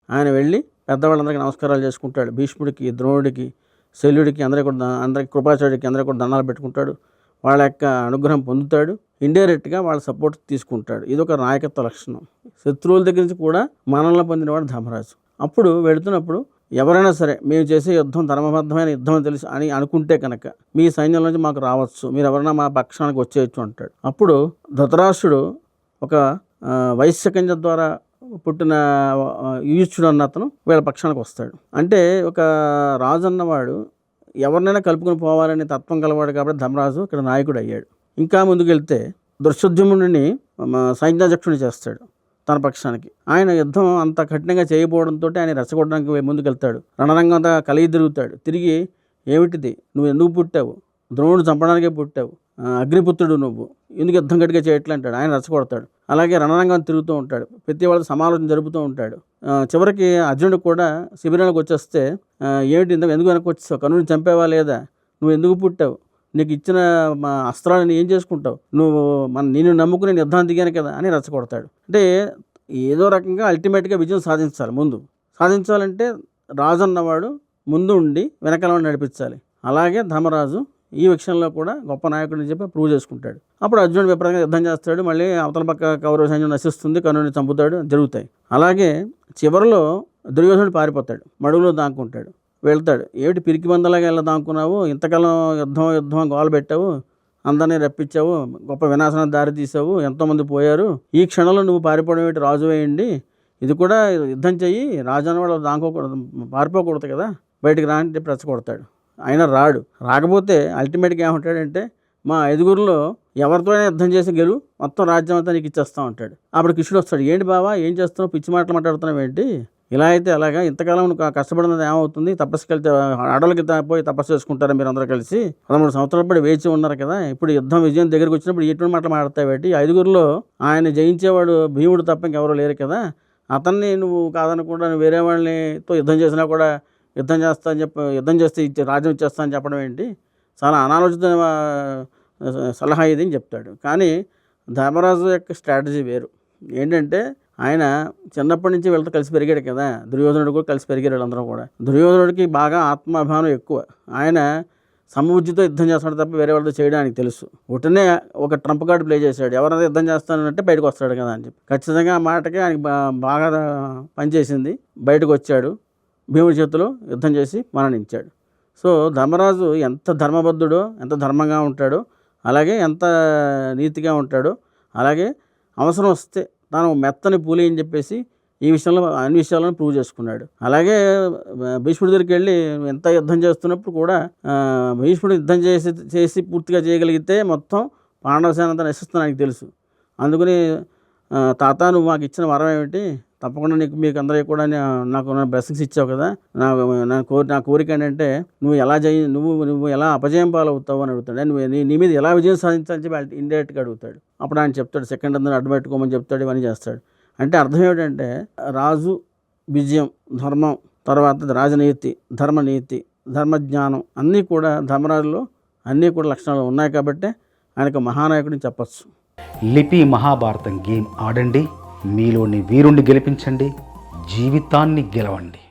ఆయన వెళ్ళి పెద్దవాళ్ళందరికీ నమస్కారాలు చేసుకుంటాడు. భీష్ముడికి, ద్రోణుడికి, శల్యుడికి అందరికి కృపాచార్యుడికి అందరికీ కూడా దండాలు పెట్టుకుంటాడు. వాళ్ళ యొక్క అనుగ్రహం పొందుతాడు. ఇండైరెక్ట్గా వాళ్ళ సపోర్ట్ తీసుకుంటాడు. ఇది ఒక నాయకత్వ లక్షణం. శత్రువుల దగ్గర నుంచి కూడా మనల్ని పొందినవాడు ధర్మరాజు. అప్పుడు వెళుతున్నప్పుడు ఎవరైనా సరే మేము చేసే యుద్ధం ధర్మబద్ధమైన యుద్ధం అని తెలుసు అని అనుకుంటే కనుక మీ సైన్యం నుంచి మాకు రావచ్చు, మీరు ఎవరైనా మా పక్షానికి వచ్చేయచ్చు అంటాడు. అప్పుడు ధృతరాష్ట్రుడు ఒక వైశ్యకన్య ద్వారా పుట్టిన యుయుత్సుడు అన్న అతను వీళ్ళ పక్షానికి వస్తాడు. అంటే ఒక రాజు అన్నవాడు ఎవరినైనా కలుపుకొని పోవాలనే తత్వం కలవాడు కాబట్టి ధర్మరాజు ఇక్కడ నాయకుడు అయ్యాడు. ఇంకా ముందుకెళ్తే ధృష్టద్యుమ్నుడిని సైన్యాధ్యక్షుడిని చేస్తాడు తన పక్షానికి. ఆయన యుద్ధం అంత కఠినంగా చేయకపోవడంతో ఆయన రెచ్చగొట్టడానికి ముందుకెళ్తాడు. రణరంగం అంతా కలిగి తిరుగుతాడు. తిరిగి ఏమిటిది, నువ్వు ఎందుకు పుట్టావు, ద్రోణుడు చంపడానికే పుట్టావు, అగ్నిపుత్రుడు నువ్వు, ఎందుకు యుద్ధం గట్టిగా చేయట్లే అంటాడు. ఆయన రెచ్చగొడతాడు. అలాగే రణరంగం తిరుగుతూ ఉంటాడు. ప్రతి వాళ్ళ సమాలోచన జరుపుతూ ఉంటాడు. చివరికి అర్జునుడు కూడా శిబిరానికి వచ్చేస్తే ఏమిటి ఎందుకు వెనక్కి వచ్చేసావు, కర్ణుడిని చంపేవా లేదా, నువ్వు ఎందుకు పుట్టావు, నీకు ఇచ్చిన అస్త్రాలను ఏం చేసుకుంటావు, నువ్వు నేను నమ్ముకుని నేను యుద్ధాన్ని దిగాను కదా అని రెచ్చగొడతాడు. అంటే ఏదో రకంగా అల్టిమేట్గా విజయం సాధించాలి. ముందు సాధించాలంటే రాజు అన్నవాడు ముందు ఉండి వెనకాల నడిపించాలి. అలాగే ధర్మరాజు ఈ విషయంలో కూడా గొప్ప నాయకుడిని చెప్పి ప్రూవ్ చేసుకుంటాడు. అప్పుడు అర్జునుడు విపరీతంగా యుద్ధం చేస్తాడు. మళ్ళీ అవతల పక్క కౌరవ సైన్యం నశిస్తుంది, కర్ణుడిని చంపుతాడు, జరుగుతాయి. అలాగే చివరిలో దుర్యోధనుడు పారిపోతాడు, మడుగులో దాక్కుంటాడు. వెళ్తాడు, ఏమిటి పిరికి బందలాగా ఎలా దాక్కున్నావు, ఇంతకాలం యుద్ధం గోల పెట్టావు, అందరినీ రప్పించావు, గొప్ప వినాశనానికి దారి తీసావు, ఎంతోమంది పోయారు, ఈ క్షణంలో నువ్వు పారిపోవడం ఏంటి, రాజు వేయండి, ఇది కూడా యుద్ధం చెయ్యి, రాజు అన్నవాడు దాక్కోకూడదు, పారిపోకూడదు కదా, బయటికి రా అంటే రెచ్చగొడతాడు. ఆయన రాడు. రాకపోతే అల్టిమేట్గా ఏమంటాడంటే మా 5గురిలో ఎవరితోనే యుద్ధం చేసి గెలు, మొత్తం రాజ్యం అంతా నీకు ఇచ్చేస్తా ఉంటాడు. అప్పుడు కృష్ణుడు వస్తాడు, ఏంటి బావా ఏం చేస్తున్నావు, పిచ్చి మాటలు మాట్లాడుతున్నావు ఏంటి, ఇలా అయితే అలాగా, ఇంతకాలం నువ్వు కష్టపడినది ఏమవుతుంది, తపస్సుకి వెళ్తే అడవులకి పోయి తపస్సు చేసుకుంటారా మీరు అందరూ కలిసి, 13 సంవత్సరాల పడి వేచి ఉన్నారు కదా, ఇప్పుడు యుద్ధం విజయం దగ్గరికి వచ్చినప్పుడు ఎటువంటి మాటలు మాట్లాడతావేటి, 5గురిలో ఆయన జయించేవాడు భీముడు తప్ప ఇంకెవరూ లేరు కదా, అతన్ని నువ్వు కాదనకుండా నువ్వు వేరే వాళ్ళతో యుద్ధం చేసినా కూడా యుద్ధం చేస్తే రాజ్యం ఇచ్చేస్తా అని చెప్పడం ఏంటి, చాలా అనాలోచిత సలహా ఇది అని చెప్తాడు. కానీ ధర్మరాజు యొక్క స్ట్రాటజీ వేరు. ఏంటంటే ఆయన చిన్నప్పటి నుంచి వీళ్ళతో కలిసి పెరిగాడు కదా, దుర్యోధనుడు కూడా కలిసి పెరిగాడు. వాళ్ళందరూ కూడా దుర్యోధనుడికి బాగా ఆత్మాభిమానం ఎక్కువ. ఆయన సమబుద్ధితో యుద్ధం చేస్తాడు తప్ప వేరే వాళ్ళతో చేయడానికి తెలుసు. ఒకటనే ఒక ట్రంప్ కార్డు ప్లే చేశాడు, ఎవరైనా యుద్ధం చేస్తానంటే బయటకు వస్తాడు కదా అని చెప్పి. ఖచ్చితంగా ఆ మాటకి ఆయనకి బాగా పనిచేసింది. బయటకు వచ్చాడు, భీముడి చేతిలో యుద్ధం చేసి మరణించాడు. సో ధర్మరాజు ఎంత ధర్మబద్ధుడో, ఎంత ధర్మంగా ఉంటాడో, అలాగే ఎంత నీతిగా ఉంటాడో, అలాగే అవసరం వస్తే తాను మెత్తని పూలి అని చెప్పేసి ఈ విషయంలో అన్ని విషయాలను ప్రూవ్ చేసుకున్నాడు. అలాగే భీష్ముడి దగ్గరికి వెళ్ళి ఎంత యుద్ధం చేస్తున్నప్పుడు కూడా భీష్ముడు యుద్ధం చేసి పూర్తిగా చేయగలిగితే మొత్తం పాండవసేన అంతా నశిస్తుందని తెలుసు. అందుకని తాత నువ్వు మాకు ఇచ్చిన వరం ఏమిటి, తప్పకుండా మీకు అందరికీ కూడా నాకు బ్లెస్సింగ్స్ ఇచ్చావు కదా, నా కోరిక ఏంటంటే నువ్వు ఎలా అపజయం పాలవుతావు అని అడుగుతాడు. నువ్వు నీ మీద ఎలా విజయం సాధించాలని చెప్పి ఇండైరెక్ట్గా అడుగుతాడు. అప్పుడు ఆయన చెప్తాడు, సెకండ్ అందరూ అడ్డు పెట్టుకోమని చెప్తాడు, ఇవన్నీ చేస్తాడు. అంటే అర్థం ఏమిటంటే రాజు విజయం, ధర్మం, తర్వాత రాజనీతి, ధర్మనీతి, ధర్మజ్ఞానం అన్నీ కూడా ధర్మరాజులో అన్నీ కూడా లక్షణాలు ఉన్నాయి కాబట్టి ఆయనకు మహానాయకుడిని చెప్పచ్చు. లిపి మహాభారతం గేమ్ ఆడండి, మీలోని వీరుణ్ణి గెలిపించండి, జీవితాన్ని గెలవండి.